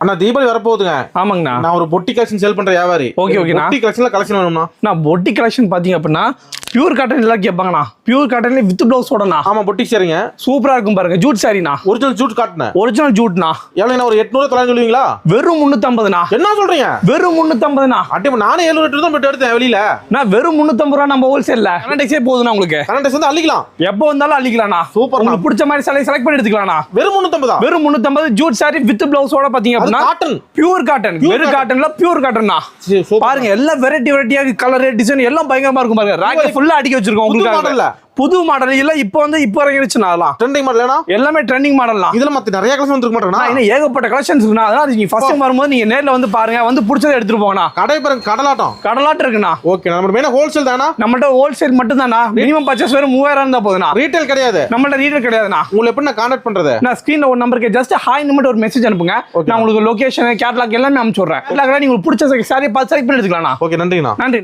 அண்ணா தீபாவளி வரப்போகுதுங்க. ஆமாங்கண்ணா. நான் ஒரு பொட்டி கலெக்ஷன் சேல் பண்ற வியாபாரி. ஓகேண்ணா. பொட்டி கலெக்ஷன்ல கலெக்ஷன் வேணும்னா நான் பொட்டி கலெக்ஷன் பாத்தீங்க அப்படின்னா பியூர் காட்டன் எல்லாம் கேட்பாங்கண்ணா. பியூர் காட்டன்ல வித் பிளவுஸ் ஓடனா. ஆமா பொட்டி சரிங்க. சூப்பரா இருக்கும் பாருங்க. ஜூட் சாரிண்ணா. Original jute cotton. ஒரிஜினல் ஜூட்ண்ணா. எவ்வளவுண்ணா ஒரு 800 தொள்ளாயிரம் சொல்லுவீங்களா? வெறும் 350ண்ணா. என்ன சொல்றீங்க? வெறும் 350ண்ணா. அட்டே நானே 700 தான் போட்டு எடுத்தேன் வெளியில. நான் வெறும் 350 ரூபா நம்ம ஹோல்சேல்ல. கனடெக்ஸே போகுதுண்ணா உங்களுக்கு. கனடெக்ஸ் வந்து அள்ளிக்கலாம். எப்போ வந்தாலும் அள்ளிக்கலாம்ண்ணா. சூப்பர். உங்களுக்கு பிடிச்ச மாதிரி சாரி செலக்ட் பண்ணி எடுத்துக்கலாம்ண்ணா. வெறும் 350 தான். வெறும் 350 ஜூட் சாரி வித் பிளவுஸோட பாத்தீங்க அப்படின்னா காட்டன். Pure cotton. வெறும் காட்டன்ல பியூர் காட்டன்ண்ணா. பாருங்க எல்லாம் வெரைட்டியா கலர் டிசைன் எல்லாம் பயங்கரமா இருக்கும் பாருங்க. ராக் ஃபுல்லா அடிக்க வச்சிருக்கோம் உங்களுக்கு. புது மாடல் இல்ல இப்போ இறங்கிடுச்சுனா அதெல்லாம் ட்ரெண்டிங் மாடல்னா எல்லாமே ட்ரெண்டிங் மாடல்லாம். இதுல மத்த நிறைய கலெக்ஷன் வந்துருக்கு மாட்டேனா? இன்னும் ஏகப்பட்ட கலெக்ஷன்ஸ் இருக்குண்ணா. அதனால நீங்க ஃபர்ஸ்ட் டைம் வரும்போது நீங்க நேர்ல வந்து பாருங்க. வந்து பிடிச்சதை எடுத்துட்டு போங்கண்ணா. கடை பாருங்க கடலாட்டம் இருக்குண்ணா. ஓகே நம்ம மெயினா ஹோல்சேல் தானா? நம்மள்ட்ட ஹோல்சேல் மட்டும் தானா. மினிமம் பர்ச்சேஸ் வெறும் 3000 இருந்தா போதுண்ணா. ரீட்டைல் கிடையாது. நம்மள்ட்ட ரீட்டைல் கிடையாதுண்ணா. உங்களை எப்படி நான் கான்டாக்ட் பண்றது? நான் ஸ்கிரீன்ல ஒரு நம்பருக்கு ஜஸ்ட் ஹாய் மட்டும் ஒரு மெசேஜ் அனுப்புங்க. நான் உங்களுக்கு லொகேஷன் கேட்டலாக் எல்லாமே அனுப்பிச்சு விடுறேன். கேட்டலாக்ல நீங்க பிடிச்ச சாரி பார்த்து செலக்ட் பண்ணி எடுத்துக்கலாம்ண்ணா. ஓகே நன்றிண்ணா. நன்றி.